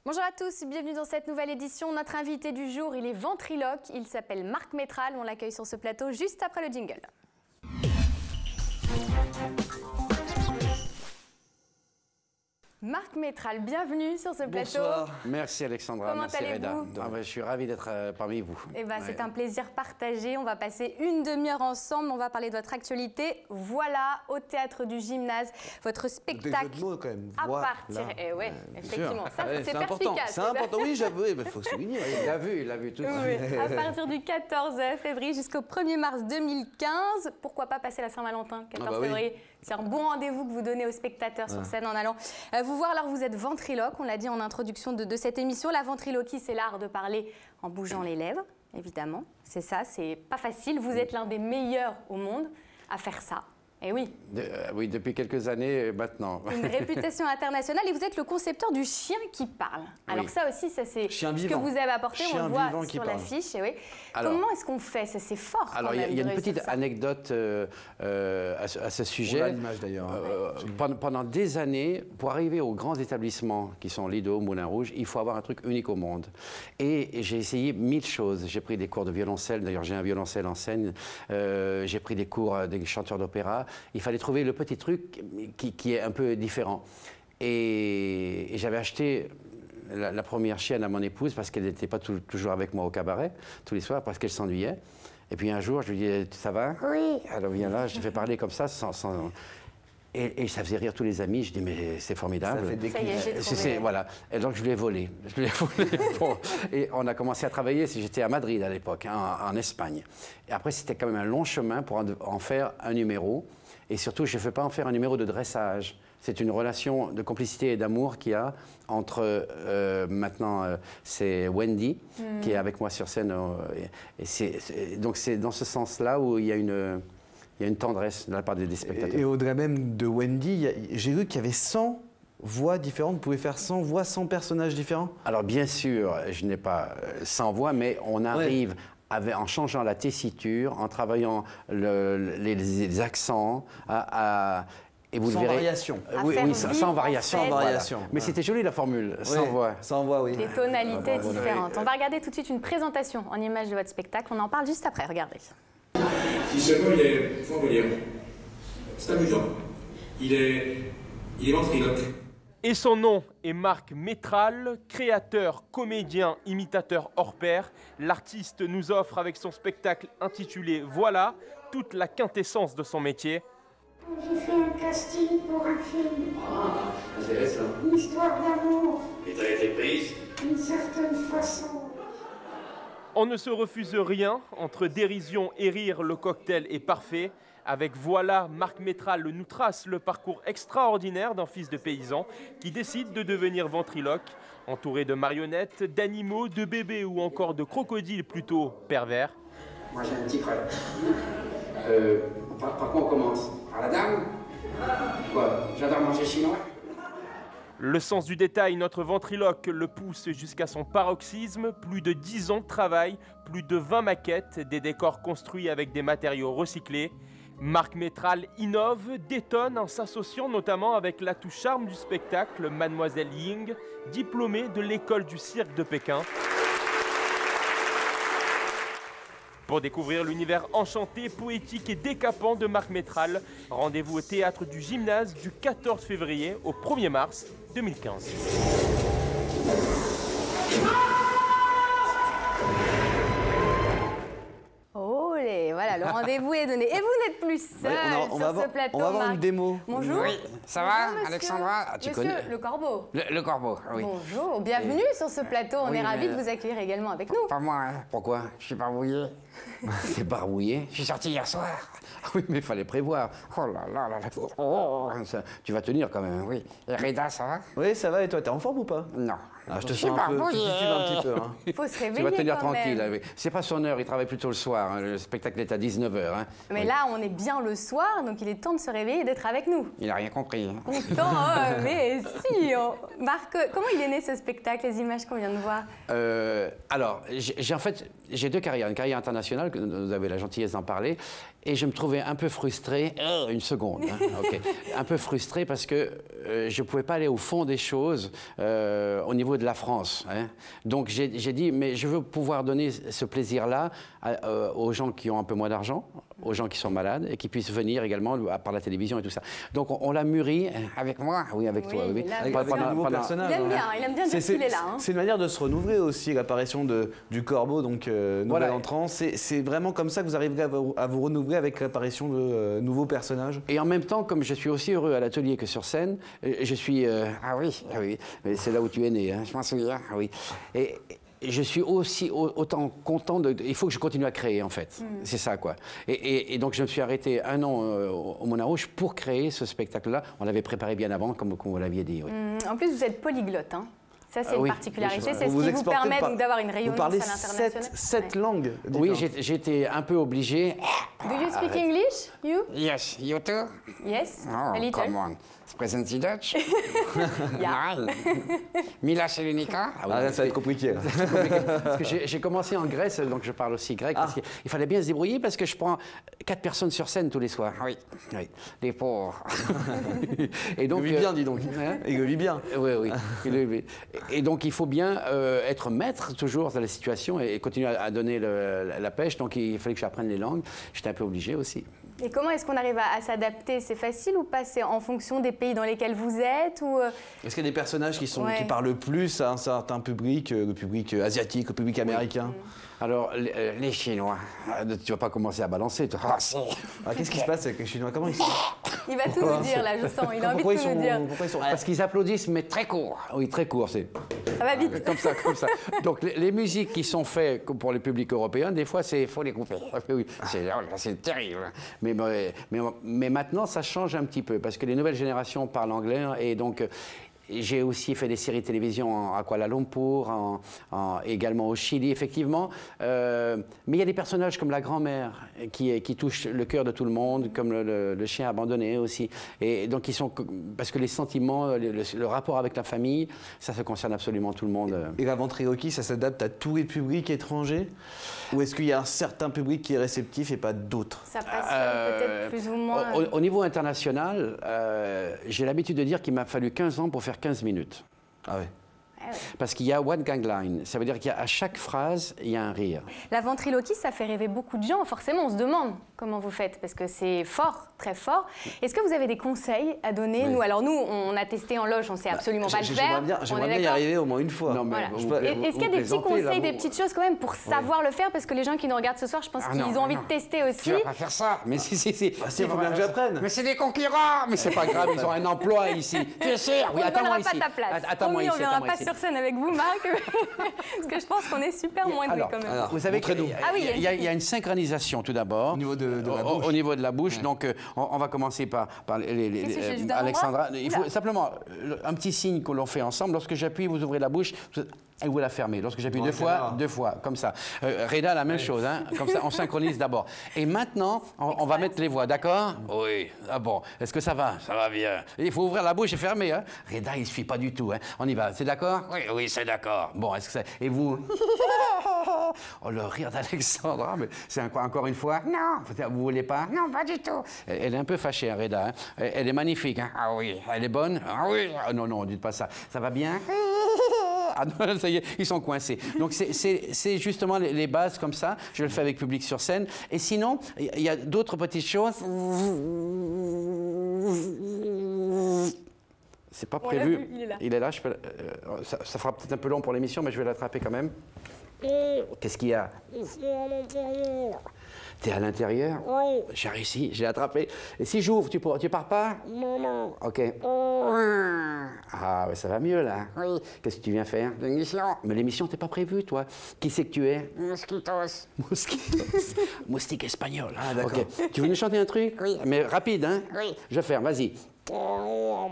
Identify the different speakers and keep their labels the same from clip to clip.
Speaker 1: Bonjour à tous, bienvenue dans cette nouvelle édition. Notre invité du jour, il est ventriloque, il s'appelle Marc Métral. On l'accueille sur ce plateau juste après le jingle. Marc Métral, bienvenue sur ce plateau.
Speaker 2: Bonsoir. Merci Alexandra,
Speaker 1: Comment
Speaker 2: merci Reda. Je suis ravi d'être parmi vous.
Speaker 1: Eh ben, c'est un plaisir partagé. On va passer une demi-heure ensemble. On va parler de votre actualité. Voilà, au Théâtre du Gymnase, votre spectacle.
Speaker 2: Des jeux de mots quand même.
Speaker 1: À partir. Eh ouais, effectivement. Ça, c'est
Speaker 2: important.
Speaker 1: perspicace.
Speaker 2: C'est important, oui, j'avoue. Il faut souligner. Il l'a vu tout de suite.
Speaker 1: Oui, à partir du 14 février jusqu'au 1er mars 2015. Pourquoi pas passer la Saint-Valentin, 14 février. C'est un bon rendez-vous que vous donnez aux spectateurs sur scène en allant vous voir. Alors, vous êtes ventriloque, on l'a dit en introduction de cette émission. La ventriloquie, c'est l'art de parler en bougeant les lèvres, évidemment. C'est ça, c'est pas facile. Vous êtes l'un des meilleurs au monde à faire ça. Et oui.
Speaker 2: Oui, depuis quelques années maintenant.
Speaker 1: Une réputation internationale. Et vous êtes le concepteur du chien qui parle. Alors ça aussi, ça c'est ce que vous avez apporté. On le voit sur l'affiche. Oui. Comment est-ce qu'on fait? Ça, c'est fort.
Speaker 2: Alors, il y a une petite anecdote à ce sujet.
Speaker 3: On a l'image d'ailleurs.
Speaker 2: Pendant des années, pour arriver aux grands établissements qui sont Lido, Moulin Rouge, il faut avoir un truc unique au monde. Et j'ai essayé 1000 choses. J'ai pris des cours de violoncelle. D'ailleurs, j'ai un violoncelle en scène. J'ai pris des cours des chanteurs d'opéra. Il fallait trouver le petit truc qui est un peu différent. Et j'avais acheté la première chienne à mon épouse parce qu'elle n'était pas toujours avec moi au cabaret, tous les soirs, parce qu'elle s'ennuyait. Et puis un jour, je lui dis, ça va? Oui. Alors viens là, je te fais parler comme ça, Et ça faisait rire tous les amis. Je dis, mais c'est formidable.
Speaker 3: Ça fait déclic.
Speaker 2: Voilà. Et donc, je lui ai volé. Bon. Et on a commencé à travailler. J'étais à Madrid à l'époque, en Espagne. Et après, c'était quand même un long chemin pour en faire un numéro. Et surtout, je ne fais pas en faire un numéro de dressage. C'est une relation de complicité et d'amour qu'il y a entre, maintenant, c'est Wendy, qui est avec moi sur scène. Donc, c'est dans ce sens-là où il y a une tendresse de la part des spectateurs.
Speaker 3: Et au-delà même de Wendy, j'ai vu qu'il y avait 100 voix différentes. Vous pouvez faire 100 voix, 100 personnages différents?
Speaker 2: Alors bien sûr, je n'ai pas 100 voix, mais on arrive, en changeant la tessiture, en travaillant les accents, et vous
Speaker 3: sans
Speaker 2: le verrez.
Speaker 3: Variation.
Speaker 2: Oui, sans variation.
Speaker 3: Sans variation.
Speaker 2: Mais c'était joli la formule, sans voix.
Speaker 3: Sans voix, oui.
Speaker 1: Des tonalités différentes. On va regarder tout de suite une présentation en images de votre spectacle. On en parle juste après, regardez.
Speaker 4: Si seulement il est, comment vous dire, c'est amusant. Il est ventriloque.
Speaker 5: Et son nom est Marc Métral, créateur, comédien, imitateur hors pair. L'artiste nous offre avec son spectacle intitulé Voilà toute la quintessence de son métier.
Speaker 6: J'ai fait un casting pour un film.
Speaker 2: Ah, intéressant.
Speaker 6: Une histoire d'amour.
Speaker 2: Et t'as été prise?
Speaker 6: D'une certaine façon.
Speaker 5: On ne se refuse rien, entre dérision et rire, le cocktail est parfait. Avec Voilà, Marc Métral nous trace le parcours extraordinaire d'un fils de paysan qui décide de devenir ventriloque, entouré de marionnettes, d'animaux, de bébés ou encore de crocodiles plutôt pervers.
Speaker 2: Moi j'ai un petit problème. Par quoi on commence? Par la dame? Quoi? J'adore manger chinois?
Speaker 5: Le sens du détail, notre ventriloque le pousse jusqu'à son paroxysme. Plus de 10 ans de travail, plus de 20 maquettes, des décors construits avec des matériaux recyclés. Marc Métral innove, détonne en s'associant notamment avec l'atout charme du spectacle, Mademoiselle Ying, diplômée de l'école du cirque de Pékin. Pour découvrir l'univers enchanté, poétique et décapant de Marc Métral, rendez-vous au Théâtre du Gymnase du 14 février au 1er mars 2015.
Speaker 1: Voilà, le rendez-vous est donné. Et vous n'êtes plus seul sur ce plateau.
Speaker 3: On va avoir une démo.
Speaker 1: Bonjour.
Speaker 2: Oui, ça va, Alexandra?
Speaker 1: Tu connais le Corbeau.
Speaker 2: Le Corbeau, oui.
Speaker 1: Bonjour, bienvenue sur ce plateau. On est ravis de vous accueillir également avec nous.
Speaker 7: Pas moi, hein. Pourquoi? Je suis barbouillé.
Speaker 2: T'es barbouillé?
Speaker 7: Je suis sorti hier soir.
Speaker 2: Ah oui, mais il fallait prévoir.
Speaker 7: Oh là là là là. Oh.
Speaker 2: Tu vas tenir quand même.
Speaker 7: Oui. Et Reda, ça va?
Speaker 3: Oui, ça va. Et toi, t'es en forme ou pas?
Speaker 7: Non.
Speaker 3: Ah, je te sens un peu, tu titubes un petit peu. Hein.
Speaker 1: Il faut se réveiller.
Speaker 2: Tu vas tenir
Speaker 1: quand
Speaker 2: tranquille.
Speaker 1: même.
Speaker 2: C'est pas son heure, il travaille plutôt le soir. Hein. Le spectacle est à 19h. Hein.
Speaker 1: Mais là, on est bien le soir, donc il est temps de se réveiller et d'être avec nous.
Speaker 7: Il a rien compris. Hein.
Speaker 1: Content, mais si. Marc, comment il est né ce spectacle, les images qu'on vient de voir?
Speaker 2: Alors, en fait, j'ai deux carrières. Une carrière internationale, que vous avez la gentillesse d'en parler, et je me trouvais un peu frustré, une seconde, hein, okay. Un peu frustré parce que je ne pouvais pas aller au fond des choses au niveau de la France. Hein. Donc j'ai dit, mais je veux pouvoir donner ce plaisir-là aux gens qui ont un peu moins d'argent, aux gens qui sont malades, et qui puissent venir également par la télévision et tout ça. Donc on l'a mûri avec moi, oui, avec toi. Oui.
Speaker 3: Avec un nouveau personnage.
Speaker 1: Il aime bien dire qu'il est là. Hein.
Speaker 3: C'est une manière de se renouveler aussi, l'apparition du corbeau, donc nouvel entrant. C'est vraiment comme ça que vous arriverez à vous renouveler avec l'apparition de nouveaux personnages.
Speaker 2: Et en même temps, comme je suis aussi heureux à l'atelier que sur scène, je suis...
Speaker 7: Ah oui,
Speaker 2: mais c'est là où tu es né, hein.
Speaker 7: je m'en souviens.
Speaker 2: Oui. Et je suis aussi autant content de... Il faut que je continue à créer, en fait. C'est ça, quoi. Et donc, je me suis arrêté 1 an au Moulin Rouge pour créer ce spectacle-là. On l'avait préparé bien avant, comme vous l'aviez dit. Oui.
Speaker 1: En plus, vous êtes polyglotte, hein. Ça, c'est une particularité. C'est ce qui vous permet d'avoir une rayonnance à l'international.
Speaker 3: Vous parlez 7 langues.
Speaker 2: Oui, j'étais un peu obligé.
Speaker 1: Do you speak English, you?
Speaker 7: Yes, you too?
Speaker 1: Yes,
Speaker 7: oh,
Speaker 1: a little.
Speaker 7: Come on. Sprechen Sie Deutsch?
Speaker 1: Ja.
Speaker 7: Nein. Mila Selenika?
Speaker 3: Ah, là, ça va être compliqué.
Speaker 2: Parce que j'ai commencé en Grèce, donc je parle aussi grec. Parce qu'il fallait bien se débrouiller parce que je prends 4 personnes sur scène tous les soirs.
Speaker 7: Oui. Des pauvres.
Speaker 2: Et donc,
Speaker 3: il vit bien, dis donc.
Speaker 2: Hein?
Speaker 3: Il vit bien.
Speaker 2: Oui. Et donc, il faut bien être maître toujours de la situation et continuer à donner la pêche. Donc, il fallait que j'apprenne les langues. J'étais un peu obligé aussi.
Speaker 1: Et comment est-ce qu'on arrive à s'adapter? C'est facile ou pas? C'est en fonction des pays dans lesquels vous êtes ou...
Speaker 3: Est-ce qu'il y a des personnages qui parlent plus à un certain public, le public asiatique, le public américain?
Speaker 2: Alors, les Chinois, tu vas pas commencer à balancer, toi.
Speaker 7: Ah, si.
Speaker 3: Qu'est-ce qui se passe avec les Chinois? Comment ils sont?
Speaker 1: Il va tout nous dire, là, je sens. Il a envie de tout nous dire.
Speaker 3: Pourquoi ils sont...
Speaker 2: Parce qu'ils applaudissent, mais très court. Oui, très court, c'est...
Speaker 1: Ça va vite.
Speaker 2: Comme ça. Donc, les musiques qui sont faites pour le public européen, des fois, il faut les couper. Oui.
Speaker 7: C'est terrible.
Speaker 2: Mais maintenant, ça change un petit peu, parce que les nouvelles générations parlent anglais, et donc... J'ai aussi fait des séries de télévision à Kuala Lumpur, également au Chili, effectivement. Mais il y a des personnages comme la grand-mère qui touchent le cœur de tout le monde, comme le chien abandonné aussi. Et donc, parce que les sentiments, le rapport avec la famille, ça concerne absolument tout le monde.
Speaker 3: Et la ventriloquie, ça s'adapte à tous les publics étrangers? Ou est-ce qu'il y a un certain public qui est réceptif et pas d'autres?
Speaker 1: Ça passe peut-être plus ou moins...
Speaker 2: Au niveau international, j'ai l'habitude de dire qu'il m'a fallu 15 ans pour faire 15 minutes.
Speaker 3: Ah ouais.
Speaker 2: Parce qu'il y a one gangline, ça veut dire qu'à chaque phrase, il y a un rire.
Speaker 1: La ventriloquie, ça fait rêver beaucoup de gens. Forcément, on se demande comment vous faites, parce que c'est fort, très fort. Est-ce que vous avez des conseils à donner? Nous, alors nous, on a testé en loge, on ne sait absolument pas le faire.
Speaker 3: J'aimerais bien y arriver au moins une fois.
Speaker 2: Non, mais
Speaker 1: voilà. Est-ce qu'il y a des petits conseils, des petites choses quand même pour savoir le faire? Parce que les gens qui nous regardent ce soir, je pense qu'ils ont envie de tester aussi.
Speaker 7: Tu vas pas faire ça.
Speaker 2: Mais si.
Speaker 3: Il faut bien que j'apprenne.
Speaker 7: Mais c'est des concurrents.
Speaker 2: Mais c'est pas grave, ils ont un emploi ici.
Speaker 7: Tu es sûr?
Speaker 1: Oui, attends-moi ici. On ne donnera pas ta place.
Speaker 2: Attends-moi ici.
Speaker 1: On ne viendra pas sur scène avec vous, Marc. Parce que je pense qu'on est super moins doués quand même.
Speaker 2: Alors, vous savez qu'il y a une synchronisation tout d'abord.
Speaker 3: Au niveau de la bouche.
Speaker 2: Au niveau de la bouche. Donc, on va commencer par Alexandra. Il faut simplement un petit signe que l'on fait ensemble. Lorsque j'appuie, vous ouvrez la bouche. Et vous la fermez. Lorsque j'appuie deux fois, comme ça. Reda, la même chose, hein, comme ça, on synchronise d'abord. Et maintenant, on va mettre les voix, d'accord? Oui. Ah bon, est-ce que ça va? Ça va bien. Il faut ouvrir la bouche et fermer, hein. Reda, il ne suit pas du tout, hein. On y va, c'est d'accord? Oui, c'est d'accord. Bon, est-ce que ça... Et vous? Oh, le rire d'Alexandra, mais c'est encore une fois?
Speaker 7: Non.
Speaker 2: Vous voulez pas?
Speaker 7: Non, pas du tout.
Speaker 2: Elle est un peu fâchée, hein, Reda, hein. Elle est magnifique, hein.
Speaker 7: Ah oui.
Speaker 2: Elle est bonne?
Speaker 7: Ah oui.
Speaker 2: Ah, non, dites pas ça. Ça va bien? Ah non, ça y est, ils sont coincés. Donc c'est justement les bases comme ça. Je le fais avec public sur scène. Et sinon, il y a d'autres petites choses. C'est pas prévu.
Speaker 1: Vu, il est là.
Speaker 2: Il est là. Ça fera peut-être un peu long pour l'émission, mais je vais l'attraper quand même. Qu'est-ce qu'il y a? T'es à l'intérieur?
Speaker 7: Oui.
Speaker 2: J'ai réussi, j'ai attrapé. Et si j'ouvre, tu pars pas?
Speaker 7: Non.
Speaker 2: Ok. Ah, ouais, ça va mieux là.
Speaker 7: Oui.
Speaker 2: Qu'est-ce que tu viens faire?
Speaker 7: L'émission.
Speaker 2: Mais l'émission, t'es pas prévue, toi. Qui c'est que tu es?
Speaker 7: Mosquitos.
Speaker 2: Mosquitos. Moustique espagnol.
Speaker 3: Ah, d'accord.
Speaker 2: Okay. Tu veux nous chanter un truc?
Speaker 7: Oui.
Speaker 2: Mais rapide, hein?
Speaker 7: Oui.
Speaker 2: Je ferme, vas-y. Oh,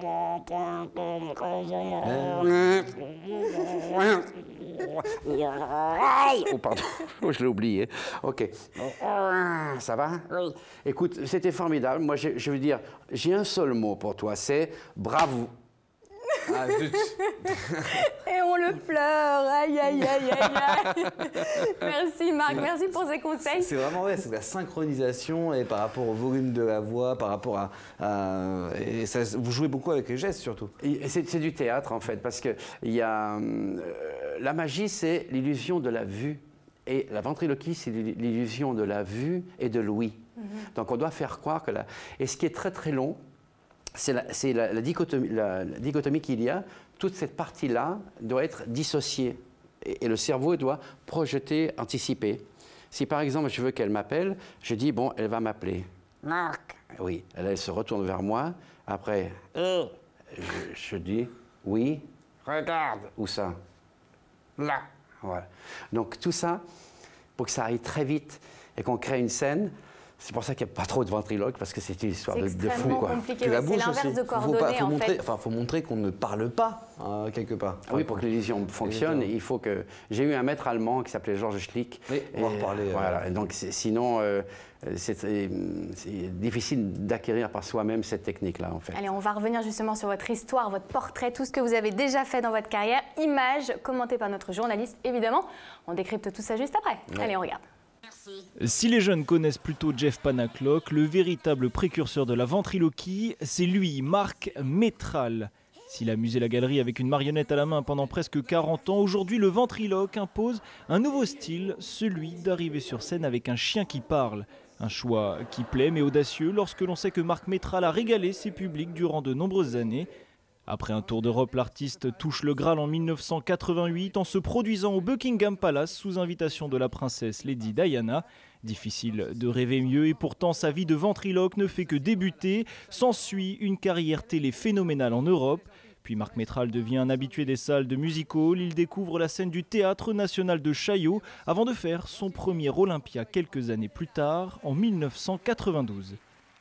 Speaker 2: pardon, je l'ai oublié. Ok. Ça va?
Speaker 7: Oui.
Speaker 2: Écoute, c'était formidable. Moi, je veux dire, j'ai un seul mot pour toi, c'est bravo.
Speaker 3: Ah, zut.
Speaker 1: Et on le pleure. Aïe, aïe, aïe, aïe, aïe. Merci Marc, merci pour ces conseils.
Speaker 3: C'est vraiment vrai, c'est la synchronisation et par rapport au volume de la voix, par rapport et ça, vous jouez beaucoup avec les gestes surtout.
Speaker 2: C'est du théâtre en fait, parce que la magie, c'est l'illusion de la vue. Et la ventriloquie, c'est l'illusion de la vue et de l'ouïe. Donc on doit faire croire que Et ce qui est très très long, c'est la dichotomie qu'il y a. Toute cette partie-là doit être dissociée. Et le cerveau doit projeter, anticiper. Si par exemple je veux qu'elle m'appelle, je dis bon, elle va m'appeler.
Speaker 7: Marc.
Speaker 2: Oui, elle se retourne vers moi. Après, je dis oui.
Speaker 7: Regarde.
Speaker 2: Où ça?
Speaker 7: Là.
Speaker 2: Voilà. Donc tout ça, pour que ça aille très vite et qu'on crée une scène, c'est pour ça qu'il n'y a pas trop de ventriloques, parce que c'est une histoire de fou.
Speaker 1: C'est compliqué,
Speaker 3: la
Speaker 1: c'est
Speaker 3: bouche
Speaker 1: l'inverse
Speaker 3: aussi.
Speaker 1: de coordonner en fait.
Speaker 3: Il faut montrer qu'on ne parle pas, quelque part.
Speaker 2: Ah oui, pour que l'illusion fonctionne, il faut que... J'ai eu un maître allemand qui s'appelait Georges Schlick.
Speaker 3: Oui, on va en reparler.
Speaker 2: Voilà, donc sinon, c'est difficile d'acquérir par soi-même cette technique-là, en fait.
Speaker 1: Allez, on va revenir justement sur votre histoire, votre portrait, tout ce que vous avez déjà fait dans votre carrière. Images commentées par notre journaliste, évidemment. On décrypte tout ça juste après. Ouais. Allez, on regarde.
Speaker 8: Si les jeunes connaissent plutôt Jeff Panaclock, le véritable précurseur de la ventriloquie, c'est lui, Marc Métral. S'il a amusé la galerie avec une marionnette à la main pendant presque 40 ans, aujourd'hui le ventriloque impose un nouveau style, celui d'arriver sur scène avec un chien qui parle. Un choix qui plaît mais audacieux lorsque l'on sait que Marc Métral a régalé ses publics durant de nombreuses années. Après un tour d'Europe, l'artiste touche le Graal en 1988 en se produisant au Buckingham Palace sous invitation de la princesse Lady Diana. Difficile de rêver mieux et pourtant sa vie de ventriloque ne fait que débuter. S'ensuit une carrière télé phénoménale en Europe. Puis Marc Métral devient un habitué des salles de music hall. Il découvre la scène du Théâtre National de Chaillot avant de faire son premier Olympia quelques années plus tard, en 1992.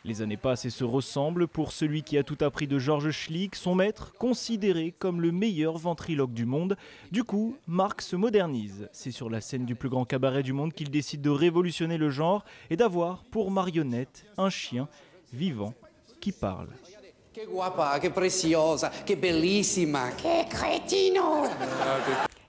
Speaker 8: Les années passent et se ressemblent pour celui qui a tout appris de Georges Schlick, son maître, considéré comme le meilleur ventriloque du monde. Du coup, Marc se modernise. C'est sur la scène du plus grand cabaret du monde qu'il décide de révolutionner le genre et d'avoir pour marionnette un chien vivant qui parle.
Speaker 2: Que guapa, que preciosa, que bellissima,
Speaker 7: Que crétino.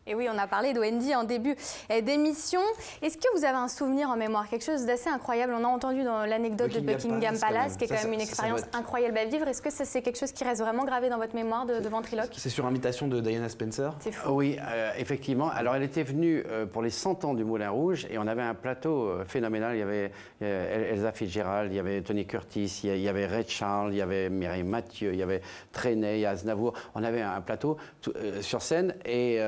Speaker 1: Et oui, on a parlé de Wendy en début d'émission. Est-ce que vous avez un souvenir en mémoire, quelque chose d'assez incroyable? On a entendu dans l'anecdote de Buckingham Palace, qui est quand même une expérience incroyable à vivre. Est-ce que c'est quelque chose qui reste vraiment gravé dans votre mémoire de ventriloque?
Speaker 3: C'est sur invitation de Diana Spencer.
Speaker 1: C'est fou.
Speaker 2: Oui, effectivement. Alors, elle était venue pour les 100 ans du Moulin Rouge et on avait un plateau phénoménal. Il y avait Elsa Fitzgerald, il y avait Tony Curtis, il y avait Ray Charles, il y avait Mireille Mathieu, il y avait Trenet, il y a Aznavour. On avait un plateau sur scène et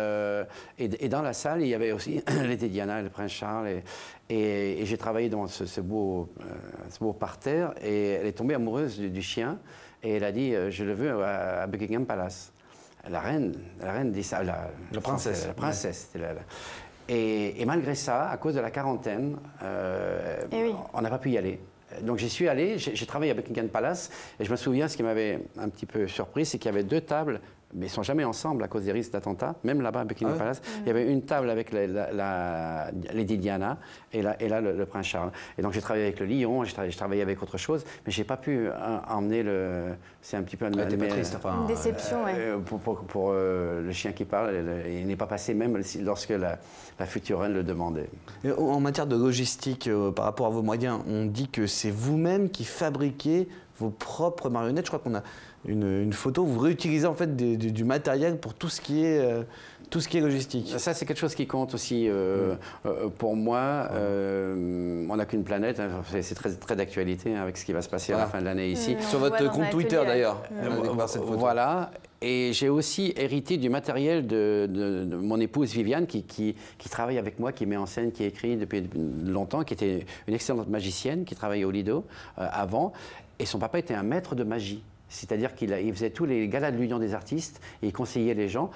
Speaker 2: dans la salle, il y avait aussi Lady Diana, le prince Charles. Et j'ai travaillé dans ce beau parterre et elle est tombée amoureuse du chien et elle a dit je le veux à Buckingham Palace. La reine dit ça, la princesse, c'était là. Et malgré ça, à cause de la quarantaine, on n'a pas pu y aller. Donc j'y suis allé, j'ai travaillé à Buckingham Palace et je me souviens, ce qui m'avait un petit peu surpris, c'est qu'il y avait 2 tables, mais ils ne sont jamais ensemble à cause des risques d'attentats, même là-bas à Buckingham Palace. Il y avait une table avec Lady Diana et là le prince Charles. Et donc j'ai travaillé avec le lion, j'ai travaillé avec autre chose, mais je n'ai pas pu emmener c'est un petit peu
Speaker 1: une déception,
Speaker 2: pour le chien qui parle. Il n'est pas passé même lorsque la future reine le demandait.
Speaker 3: Et en matière de logistique, par rapport à vos moyens, on dit que c'est vous-même qui fabriquez vos propres marionnettes. Je crois qu'on a une photo, vous réutilisez en fait du matériel pour tout ce qui est logistique.
Speaker 2: Ça, c'est quelque chose qui compte aussi pour moi. On n'a qu'une planète, hein, c'est très d'actualité avec ce qui va se passer à la fin de l'année ici.
Speaker 3: Sur votre compte Twitter d'ailleurs.
Speaker 2: Voilà. Et j'ai aussi hérité du matériel de mon épouse Viviane qui travaille avec moi, qui met en scène, qui écrit depuis longtemps, qui était une excellente magicienne, qui travaillait au Lido avant. Et son papa était un maître de magie. C'est-à-dire qu'il faisait tous les galas de l'Union des artistes et il conseillait les gens.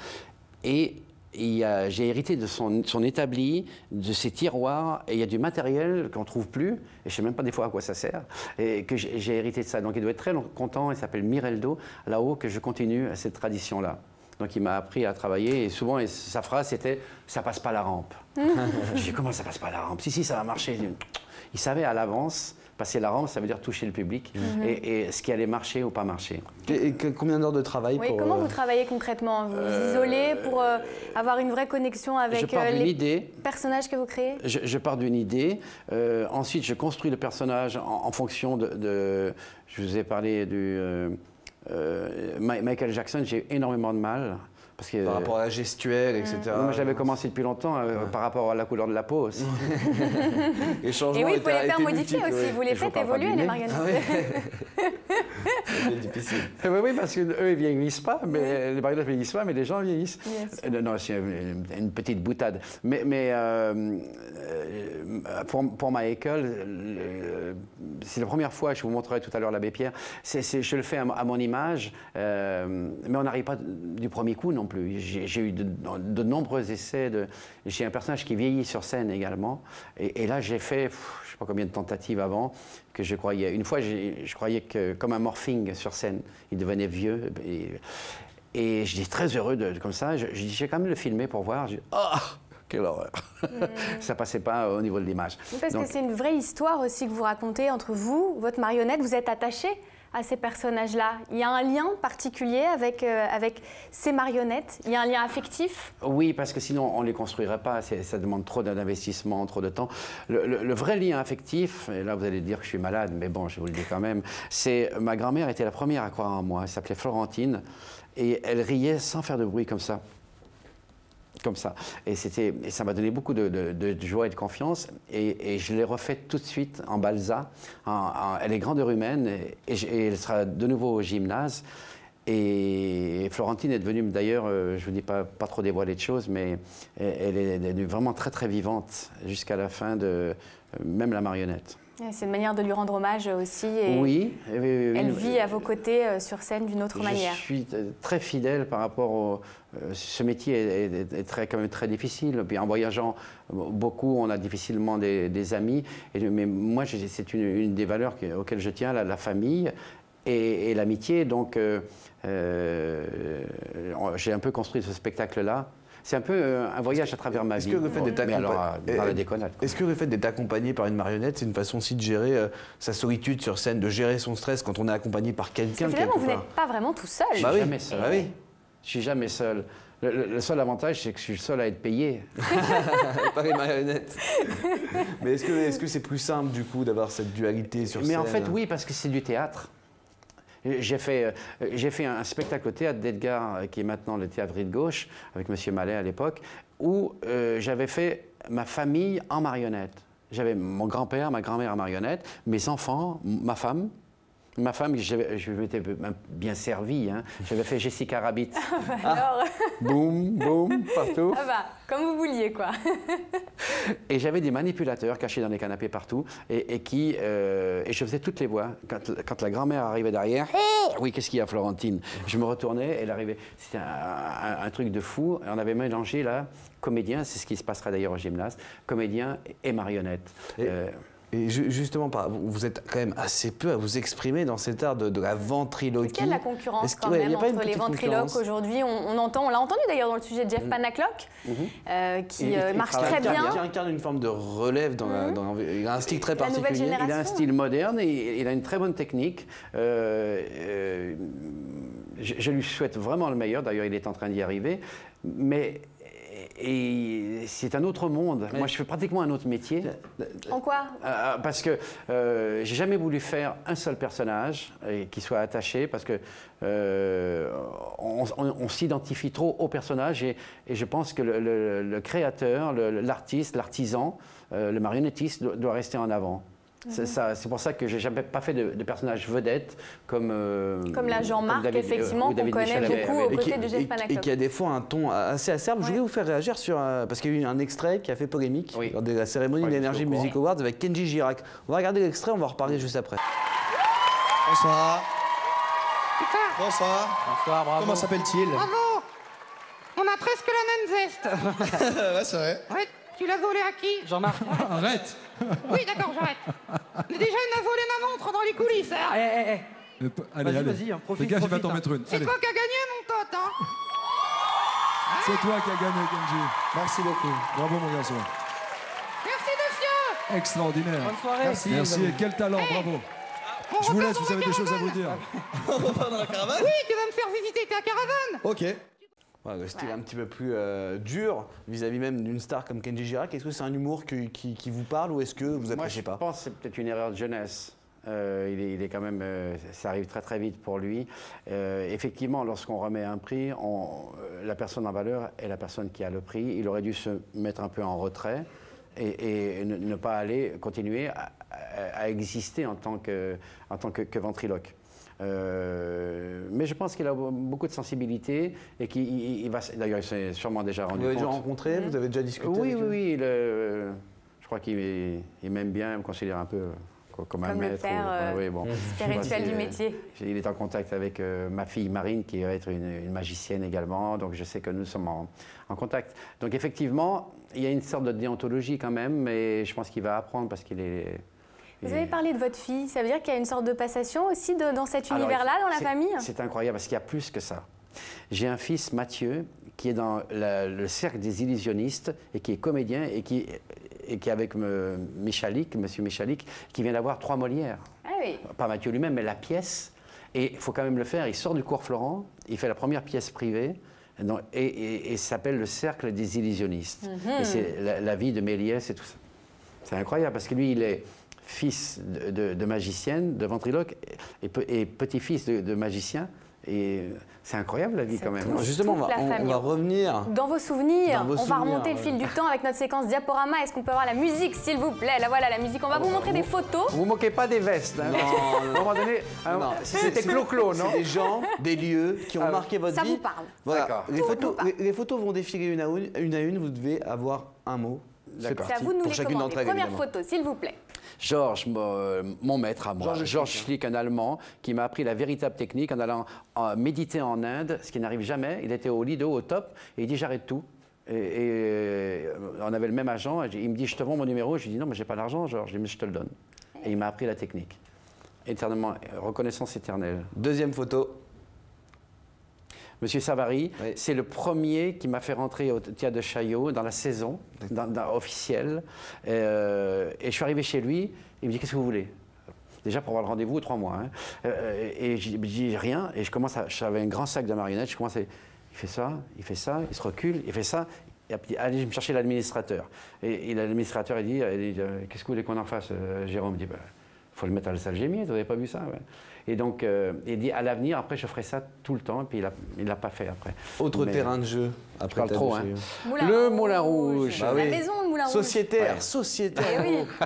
Speaker 2: Et j'ai hérité de son établi, de ses tiroirs, et il y a du matériel qu'on ne trouve plus, et je ne sais même pas des fois à quoi ça sert, et que j'ai hérité de ça. Donc il doit être très content, il s'appelle Mireldo, là-haut, que je continue cette tradition-là. Donc il m'a appris à travailler, et souvent sa phrase c'était « ça passe pas la rampe ». J'ai dit « comment ça passe pas la rampe ?»« Si, ça va marcher ». Ils savaient à l'avance, passer la rampe, ça veut dire toucher le public, et ce qui allait marcher ou pas marcher.
Speaker 3: Et combien d'heures de travail pour,
Speaker 1: comment vous travaillez concrètement? Vous vous isolez pour avoir une vraie connexion avec les personnages que vous créez?
Speaker 2: Je pars d'une idée. Ensuite, je construis le personnage en fonction de... Je vous ai parlé du... Michael Jackson, j'ai énormément de mal. Parce que,
Speaker 3: par rapport à la gestuelle, etc.
Speaker 2: Moi, j'avais commencé depuis longtemps par rapport à la couleur de la peau aussi.
Speaker 1: Les changements et oui, il faut les faire modifier aussi. Vous les faites évoluer, les marionnettes.
Speaker 3: C'est difficile.
Speaker 2: Oui, parce qu'eux, ils vieillissent pas, mais les marionnettes ne vieillissent pas, mais les gens vieillissent. Non, c'est une petite boutade. Mais pour Michael, c'est la première fois, je vous montrerai tout à l'heure l'abbé Pierre, je le fais à mon image, mais on n'arrive pas du premier coup non plus. J'ai eu de nombreux essais. J'ai un personnage qui vieillit sur scène également. Et là, j'ai fait, je ne sais pas combien de tentatives avant, que je croyais. Une fois, je croyais que, comme un morphing sur scène, il devenait vieux. Et j'étais très heureux comme ça. Je dis, j'ai quand même le filmer pour voir. Je dis, oh, quelle horreur. Ça passait pas au niveau de l'image.
Speaker 1: Parce que c'est une vraie histoire aussi que vous racontez entre vous, votre marionnette. Vous êtes attaché à ces personnages-là. Il y a un lien particulier avec ces marionnettes? Il y a un lien affectif?
Speaker 2: Oui, parce que sinon on ne les construirait pas. Ça demande trop d'investissement, trop de temps. Le vrai lien affectif, et là vous allez dire que je suis malade, mais bon, je vous le dis quand même, c'est ma grand-mère était la première à croire en moi. Elle s'appelait Florentine et elle riait sans faire de bruit comme ça. Comme ça. Et ça m'a donné beaucoup de joie et de confiance. Et je l'ai refaite tout de suite en balsa. Elle est grandeur humaine et elle sera de nouveau au gymnase. Et Florentine est devenue, d'ailleurs, je ne vous dis pas trop dévoiler de choses, mais elle est devenue vraiment très très vivante jusqu'à la fin de même la marionnette.
Speaker 1: C'est une manière de lui rendre hommage aussi. Et
Speaker 2: oui.
Speaker 1: Elle vit à vos côtés sur scène d'une autre manière. Je
Speaker 2: suis très fidèle par rapport au... ce métier est quand même très difficile. Puis en voyageant beaucoup, on a difficilement des amis. Mais moi, c'est une des valeurs auxquelles je tiens, la famille et l'amitié. Donc, j'ai un peu construit ce spectacle-là. C'est un peu un voyage à travers ma vie.
Speaker 3: Est-ce que le fait d'être accompagné par une marionnette, c'est une façon aussi de gérer sa solitude sur scène, de gérer son stress quand on est accompagné par quelqu'un?
Speaker 1: Finalement, vous n'êtes pas vraiment tout seul.
Speaker 2: Je suis jamais seul. Je suis jamais seul. Le seul avantage, c'est que je suis le seul à être payé.
Speaker 3: Par les marionnettes. Mais est-ce que c'est plus simple, du coup, d'avoir cette dualité sur scène?
Speaker 2: Mais en fait, oui, parce que c'est du théâtre. J'ai fait un spectacle au théâtre d'Edgar, qui est maintenant le théâtre de gauche, avec M. Mallet à l'époque, où j'avais fait ma famille en marionnette. J'avais mon grand-père, ma grand-mère en marionnette, mes enfants, ma femme. Ma femme, je m'étais bien servi. Hein. J'avais fait Jessica Rabbit.
Speaker 1: Alors...
Speaker 2: boum, boum, partout.
Speaker 1: Ça va, comme vous vouliez, quoi.
Speaker 2: Et j'avais des manipulateurs cachés dans les canapés partout et je faisais toutes les voix. Quand la grand-mère arrivait derrière, hey, oui, qu'est-ce qu'il y a, Florentine? Je me retournais, elle arrivait. C'était un truc de fou. On avait mélangé là, comédien, c'est ce qui se passera d'ailleurs au gymnase, comédien et marionnette.
Speaker 3: Et justement, vous êtes quand même assez peu à vous exprimer dans cet art de la ventriloquie.
Speaker 1: Est-ce qu'il y a de la concurrence quand même entre les ventriloques aujourd'hui? On l'a entendu d'ailleurs dans le sujet de Jeff Panaclock, qui marche très bien.
Speaker 3: Qui incarne une forme de relève, il a un style très particulier.
Speaker 2: Il a un style moderne et il a une très bonne technique. Je lui souhaite vraiment le meilleur, d'ailleurs il est en train d'y arriver. Mais c'est un autre monde. Moi, je fais pratiquement un autre métier.
Speaker 1: En quoi?
Speaker 2: Parce que j'ai jamais voulu faire un seul personnage qui soit attaché, parce que on s'identifie trop au personnage et je pense que le créateur, l'artiste, l'artisan, le marionnettiste doit rester en avant. C'est pour ça que j'ai jamais pas fait de personnage vedette comme
Speaker 1: la Jean-Marc, effectivement, qu'on connaît beaucoup aux côtés de Jeff Panaclock.
Speaker 3: Et qui a des fois un ton assez acerbe. Je voulais vous faire réagir parce qu'il y a eu un extrait qui a fait polémique lors de la cérémonie de l'Energy Music Awards avec Kenji Girac. On va regarder l'extrait, on va en reparler juste après.
Speaker 9: Bonsoir. Bonsoir.
Speaker 10: Bonsoir, bravo.
Speaker 9: Comment s'appelle-t-il?
Speaker 7: Bravo. On a presque la même veste.
Speaker 9: Ouais, c'est vrai.
Speaker 7: Ouais, tu l'as volé à qui?
Speaker 10: Jean-Marc.
Speaker 9: Arrête.
Speaker 7: Oui, d'accord, j'arrête. Mais déjà, il m'a volé ma montre dans les coulisses. Hein.
Speaker 9: Allez,
Speaker 10: vas-y, profite.
Speaker 9: Les gars, je vais t'en mettre une.
Speaker 7: C'est toi qui as gagné, mon pote, hein?
Speaker 9: C'est toi qui as gagné, Kenji.
Speaker 10: Merci beaucoup.
Speaker 9: Bravo, mon garçon.
Speaker 7: Merci, monsieur.
Speaker 9: Extraordinaire.
Speaker 7: Bonne soirée.
Speaker 9: Merci et quel talent, bravo. Je vous laisse, vous avez des choses à vous dire.
Speaker 3: On repart dans la caravane?
Speaker 7: Oui, tu vas me faire visiter ta caravane.
Speaker 9: Ok.
Speaker 3: Ouais, le style un petit peu plus dur vis-à--vis même d'une star comme Kenji Girac. Est-ce que c'est un humour qui vous parle ou est-ce que vous appréciez pas?
Speaker 2: Je pense que c'est peut-être une erreur de jeunesse. Il est quand même, ça arrive très très vite pour lui. Effectivement, lorsqu'on remet un prix, la personne en valeur est la personne qui a le prix. Il aurait dû se mettre un peu en retrait et ne pas continuer à exister en tant que ventriloque. Mais je pense qu'il a beaucoup de sensibilité et qu'il va. D'ailleurs, il s'est sûrement déjà rendu compte.
Speaker 3: Vous l'avez déjà rencontré? Vous avez déjà discuté?
Speaker 2: Oui, oui, oui. Je crois qu'il m'aime bien, il me considère un peu comme un maître.
Speaker 1: Comme le père spirituel du métier.
Speaker 2: Il est en contact avec ma fille Marine, qui va être une magicienne également, donc je sais que nous sommes en contact. Donc effectivement, il y a une sorte de déontologie quand même, mais je pense qu'il va apprendre parce qu'il est...
Speaker 1: Vous avez parlé de votre fille, ça veut dire qu'il y a une sorte de passation aussi dans cet univers-là, dans la famille? C'est
Speaker 2: incroyable, parce qu'il y a plus que ça. J'ai un fils, Mathieu, qui est dans le cercle des illusionnistes et qui est comédien et qui est avec Michalik, monsieur Michalik, qui vient d'avoir 3 Molières.
Speaker 1: Ah oui.
Speaker 2: Pas Mathieu lui-même, mais la pièce. Et il faut quand même le faire. Il sort du cours Florent, il fait la première pièce privée, et ça s'appelle Le Cercle des illusionnistes. Et c'est la vie de Méliès et tout ça. C'est incroyable, parce que lui, il est fils de magicienne, de ventriloque, et petit-fils de magicien. Et c'est incroyable la vie quand même.
Speaker 3: Justement, on va revenir.
Speaker 1: Dans vos souvenirs, on va remonter le fil du temps avec notre séquence diaporama. Est-ce qu'on peut avoir la musique, s'il vous plaît? Là, voilà la musique. On va vous montrer des photos.
Speaker 2: Vous moquez pas des vestes. Hein, à un moment donné, c'était Clo-Clo, non?
Speaker 3: C'est des gens, des lieux qui ont marqué votre vie.
Speaker 1: Ça vous parle.
Speaker 3: Voilà. Les photos vont défiler une à une. Vous devez avoir un mot.
Speaker 1: C'est à vous de nous les commander. Première photo, s'il vous plaît.
Speaker 2: Georges, mon maître à moi, Georges Schlick, un Allemand, qui m'a appris la véritable technique en allant méditer en Inde, ce qui n'arrive jamais. Il était au Lido, au top, et il dit j'arrête tout. Et on avait le même agent, et il me dit je te vends mon numéro. Je lui dis non, mais j'ai pas d'argent, Georges. Je lui dis mais je te le donne. Et il m'a appris la technique. Éternellement, reconnaissance éternelle.
Speaker 3: Deuxième photo.
Speaker 2: Monsieur Savary, c'est le premier qui m'a fait rentrer au théâtre de Chaillot dans la saison officielle. Et je suis arrivé chez lui, il me dit qu'est-ce que vous voulez? Déjà pour avoir le rendez-vous 3 mois. Hein. Et je dis rien, et j'avais un grand sac de marionnettes, je commence à... Il fait ça, il se recule, il fait ça. Et puis, allez, je me chercher l'administrateur. Et l'administrateur, il dit qu'est-ce que vous voulez qu'on en fasse? Jérôme dit, faut le mettre à la salle Gémier, vous n'avez pas vu ça? Et donc, il dit, à l'avenir, après, je ferai ça tout le temps. Et puis, il ne l'a pas fait après.
Speaker 3: Autre terrain de jeu. Après,
Speaker 2: je parle trop, hein. Le Moulin Rouge.
Speaker 1: Bah, oui. La maison, le Moulin Rouge.
Speaker 3: Sociétaire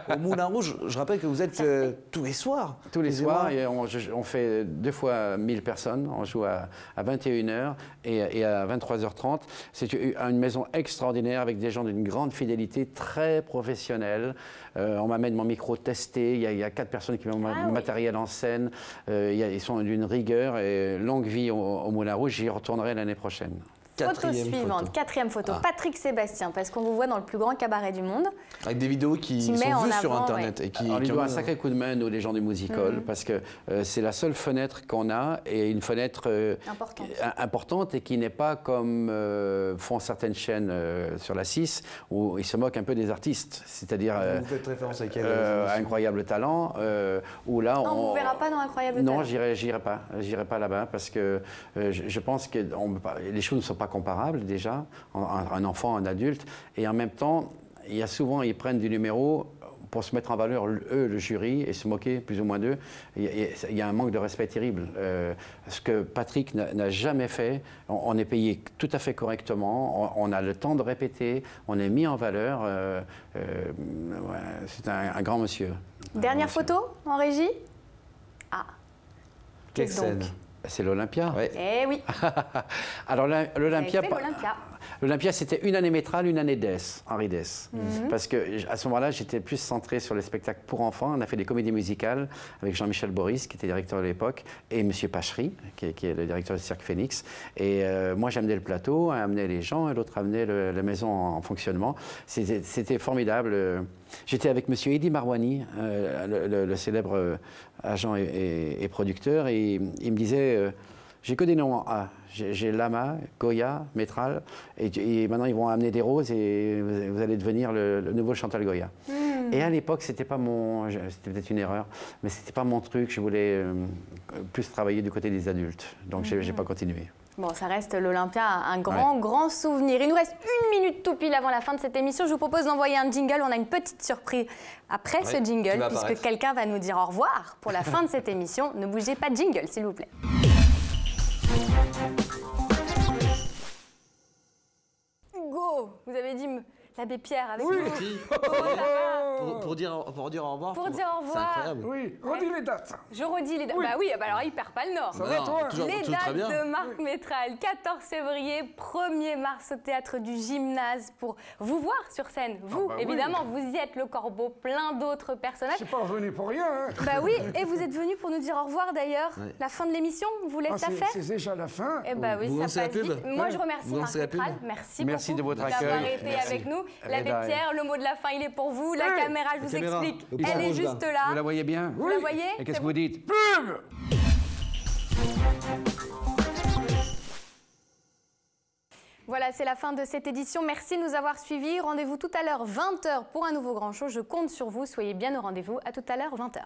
Speaker 3: au Moulin Rouge. Je rappelle que vous êtes tous les soirs.
Speaker 2: Tous les soirs. Et on fait 2 fois 1000 personnes. On joue à 21h et à 23h30. C'est une maison extraordinaire avec des gens d'une grande fidélité, très professionnels. On m'amène mon micro testé. Il y a 4 personnes qui mettent mon matériel en scène. Ils sont d'une rigueur et longue vie au Moulin Rouge. J'y retournerai l'année prochaine.
Speaker 1: Photo suivante, 4e photo. Patrick Sébastien, parce qu'on vous voit dans le plus grand cabaret du monde.
Speaker 3: Avec des vidéos qui sont vues sur Internet.
Speaker 1: Ouais.
Speaker 3: Et qui
Speaker 2: on lui doit un sacré coup de main, nous, les gens du Music Hall, parce que c'est la seule fenêtre qu'on a, et une fenêtre importante et qui n'est pas comme font certaines chaînes sur la 6, où ils se moquent un peu des artistes. C'est-à-dire
Speaker 3: vous faites référence à quel
Speaker 2: Incroyable Talent, où là...
Speaker 1: on ne vous verra pas dans Incroyable Talent?
Speaker 2: Non, j'irai pas là-bas, parce que je pense que les choses ne sont pas comparables déjà, un enfant, un adulte, et en même temps, ils prennent du numéro pour se mettre en valeur, eux, le jury, et se moquer plus ou moins d'eux. Il y a un manque de respect terrible. Ce que Patrick n'a jamais fait, on est payé tout à fait correctement, on a le temps de répéter, on est mis en valeur. C'est un grand monsieur.
Speaker 1: Dernière photo en régie? Ah.
Speaker 3: Quelle scène?
Speaker 2: C'est l'Olympia.
Speaker 3: Ouais.
Speaker 1: Eh oui.
Speaker 2: Alors l'Olympia, c'était une année Métral, une année Dess, Henri Dess. Parce qu'à ce moment-là, j'étais plus centré sur les spectacles pour enfants. On a fait des comédies musicales avec Jean-Michel Boris, qui était directeur de l'époque, et M. Pachery, qui est le directeur du Cirque Phoenix. Et moi, j'amenais le plateau, amenait les gens, et l'autre amenait la maison en fonctionnement. C'était formidable. J'étais avec M. Eddy Marwani, le célèbre agent et producteur, et il me disait, j'ai que des noms en A. J'ai Lama, Goya, Métral, et maintenant ils vont amener des roses et vous allez devenir le nouveau Chantal Goya. Et à l'époque, c'était pas mon... C'était peut-être une erreur, mais c'était pas mon truc. Je voulais plus travailler du côté des adultes. Donc, j'ai pas continué.
Speaker 1: Bon, ça reste l'Olympia, un grand souvenir. Il nous reste 1 minute tout pile avant la fin de cette émission. Je vous propose d'envoyer un jingle. On a une petite surprise après ce jingle, puisque quelqu'un va nous dire au revoir pour la fin de cette émission. Ne bougez pas de jingle, s'il vous plaît. Hugo, vous avez dit l'abbé Pierre avec nous.
Speaker 3: Pour dire au revoir.
Speaker 1: Pour dire au revoir.
Speaker 3: C'est incroyable.
Speaker 9: Oui, redis les dates.
Speaker 1: Je redis les dates. Bah oui, bah alors il perd pas le nord.
Speaker 9: Ça va, toi?
Speaker 1: Les dates de Marc Métral, 14 février, 1er mars au théâtre du Gymnase pour vous voir sur scène. Vous, évidemment, vous y êtes, le Corbeau, plein d'autres personnages.
Speaker 9: Je suis pas revenu pour rien. Hein.
Speaker 1: Bah oui, et vous êtes venu pour nous dire au revoir d'ailleurs. La fin de l'émission, vous laissez ça faire?
Speaker 9: C'est déjà la fin.
Speaker 1: Eh bah oui,
Speaker 3: vous
Speaker 1: ça passe vite. Moi, je remercie Marc Métral.
Speaker 2: Merci de votre accueil.
Speaker 1: D'avoir été avec nous. L'abbé Pierre, le mot de la fin, il est pour vous. La caméra, je vous explique, elle est juste là.
Speaker 2: Vous la voyez bien?
Speaker 1: Vous la voyez?
Speaker 2: Et qu'est-ce que vous dites?
Speaker 9: Pub!
Speaker 1: Voilà, c'est la fin de cette édition. Merci de nous avoir suivis. Rendez-vous tout à l'heure, 20h, pour un nouveau grand show. Je compte sur vous. Soyez bien au rendez-vous. À tout à l'heure, 20h.